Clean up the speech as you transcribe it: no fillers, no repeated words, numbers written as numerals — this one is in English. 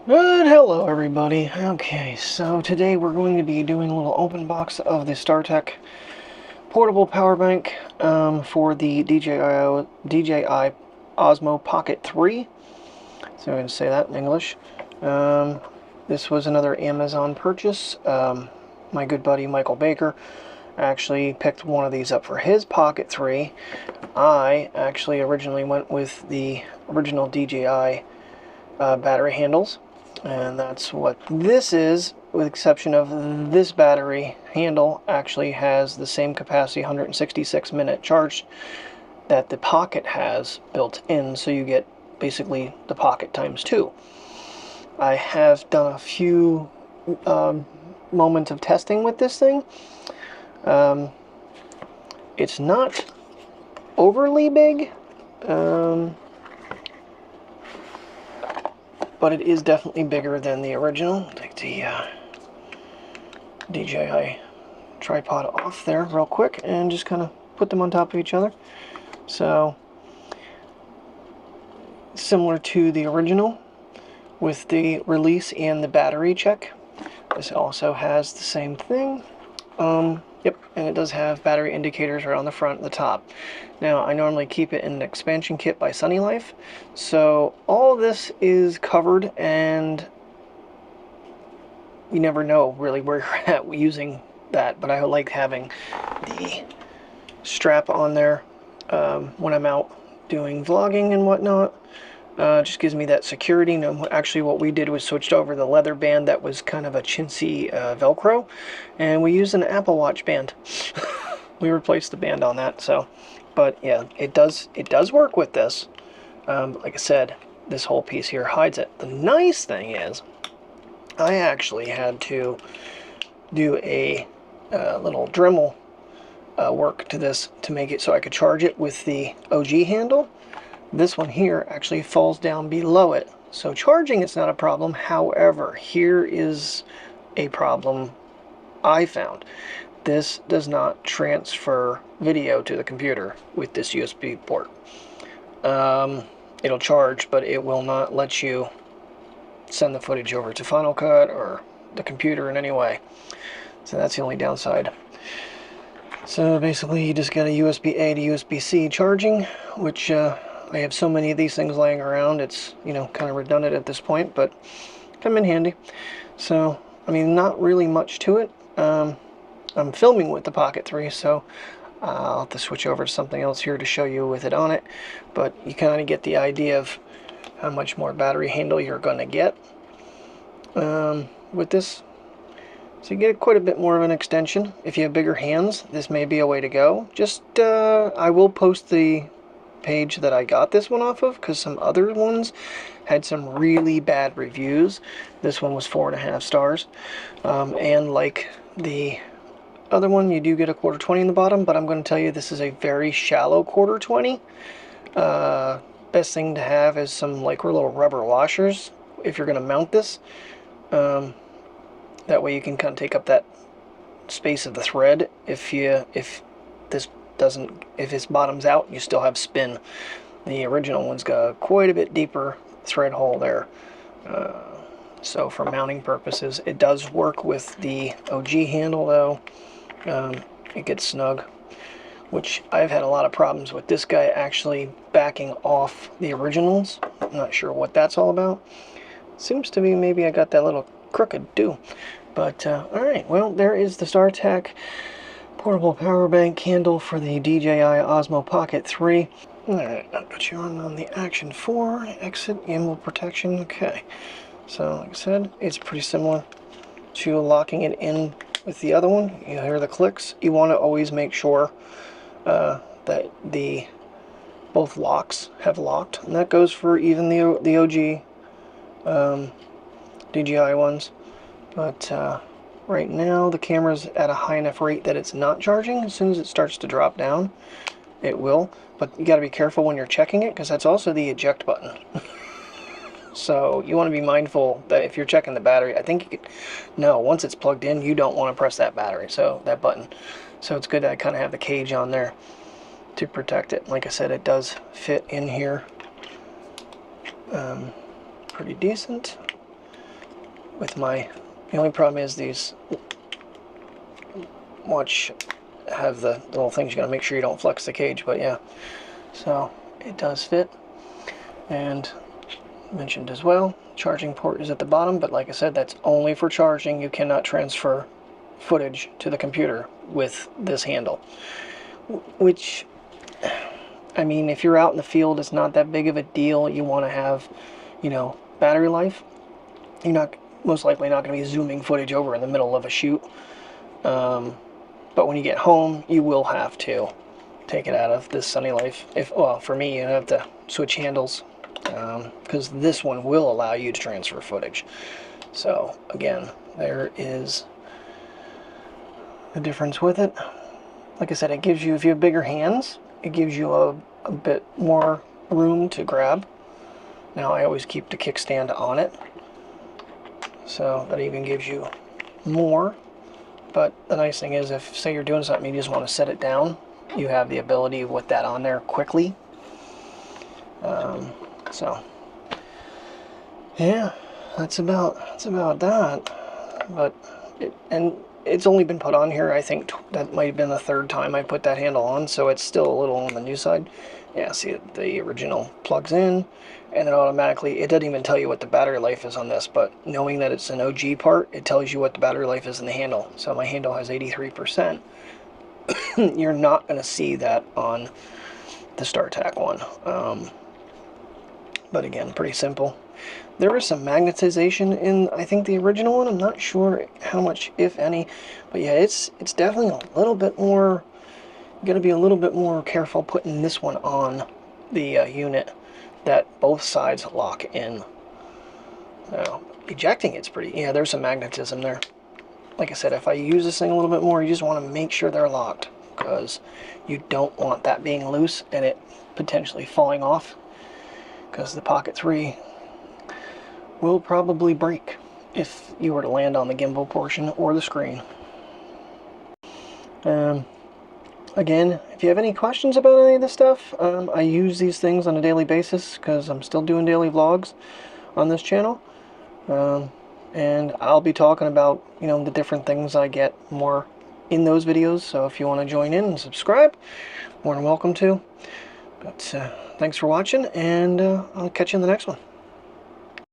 But hello everybody. Okay, so today we're going to be doing a little open box of the StarTrc portable power bank for the DJI Osmo Pocket 3. So I'm going to say that in English. This was another Amazon purchase. My good buddy Michael Baker actually picked one of these up for his Pocket 3. I actually originally went with the original DJI battery handles. And that's what this is, with the exception of this battery handle actually has the same capacity 166-minute charge that the Pocket has built in, so you get basically the Pocket times 2. I have done a few moments of testing with this thing. It's not overly big, but it is definitely bigger than the original. Take the DJI tripod off there real quick and just kind of put them on top of each other. So, similar to the original with the release and the battery check. This also has the same thing. Yep, and it does have battery indicators right on the front and the top. Now, I normally keep it in an expansion kit by Sunny Life, so all this is covered, and you never know really where you're at using that, but I like having the strap on there when I'm out doing vlogging and whatnot. Just gives me that security. No, actually what we did was switched over the leather band that was kind of a chintzy Velcro, and we used an Apple Watch band. We replaced the band on that. So, but yeah, it does work with this. Like I said, this whole piece here hides it. The nice thing is, I actually had to do a little Dremel work to this to make it so I could charge it with the OG handle. This one here actually falls down below it, so charging it's not a problem. However, here is a problem I found. This does not transfer video to the computer with this USB port. It'll charge, but it will not let you send the footage over to Final Cut or the computer in any way. So that's the only downside. So basically you just got a USB-A to USB-C charging, which I have so many of these things laying around, it's, you know, kind of redundant at this point, but come in handy. So, I mean, not really much to it. I'm filming with the Pocket 3, so I'll have to switch over to something else here to show you with it on it, but you kind of get the idea of how much more battery handle you're going to get with this. So you get quite a bit more of an extension. If you have bigger hands, this may be a way to go. Just, I will post the page that I got this one off of, because some other ones had some really bad reviews. This one was 4.5 stars. And like the other one, you do get a 1/4 in the bottom, but I'm going to tell you this is a very shallow 1/4. Best thing to have is some like little rubber washers if you're going to mount this. That way you can kind of take up that space of the thread. If this bottoms out, you still have spin. The original one's got quite a bit deeper thread hole there. So for mounting purposes, it does work with the OG handle though. It gets snug, which I've had a lot of problems with this guy actually backing off the originals. I'm not sure what that's all about. Seems to be maybe I got that little crooked too. But alright, well, there is the StarTrc portable power bank handle for the DJI Osmo Pocket 3. Alright, I'll put you on the Action 4, exit, gimbal protection. Okay, so like I said, it's pretty similar to locking it in with the other one. You hear the clicks. You want to always make sure that both locks have locked, and that goes for even the OG DJI ones. But right now the camera's at a high enough rate that it's not charging. As soon as it starts to drop down, it will. But you got to be careful when you're checking it, because that's also the eject button. So you want to be mindful that if you're checking the battery, I think you could, no, once it's plugged in, you don't want to press that battery, so that button. So it's good that I kind of have the cage on there to protect it. Like I said, it does fit in here pretty decent. with my, the only problem is these watch have the little things. You gotta make sure you don't flex the cage, but yeah, so it does fit. And mentioned as well, charging port is at the bottom, but like I said, that's only for charging. You cannot transfer footage to the computer with this handle, which, I mean, if you're out in the field, it's not that big of a deal. You want to have, you know, battery life. You're not, most likely not going to be zooming footage over in the middle of a shoot, but when you get home, you will have to take it out of this Sunny Life. If, well, for me, you have to switch handles, because this one will allow you to transfer footage. So again, there is the difference with it. Like I said, it gives you, if you have bigger hands, it gives you a bit more room to grab. Now I always keep the kickstand on it, so that even gives you more. But the nice thing is, if say you're doing something, you just want to set it down, you have the ability with that on there quickly. So yeah, that's about that. But it's only been put on here, I think that might have been the third time I put that handle on, so it's still a little on the new side. Yeah, see, the original plugs in, and it automatically, it doesn't even tell you what the battery life is on this, but knowing that it's an OG part, it tells you what the battery life is in the handle. So my handle has 83%. You're not going to see that on the StarTrc one. But again, pretty simple. There is some magnetization in, I think, the original one. I'm not sure how much, if any, but yeah, it's definitely a little bit more. You're gonna be a little bit more careful putting this one on the unit, that both sides lock in. Now, ejecting it's pretty. Yeah, there's some magnetism there. Like I said, if I use this thing a little bit more, you just want to make sure they're locked, because you don't want that being loose and it potentially falling off, because the Pocket 3 will probably break if you were to land on the gimbal portion or the screen. Again, if you have any questions about any of this stuff, I use these things on a daily basis because I'm still doing daily vlogs on this channel. And I'll be talking about, you know, the different things I get more in those videos. So if you want to join in and subscribe, more than welcome to. But thanks for watching, and I'll catch you in the next one.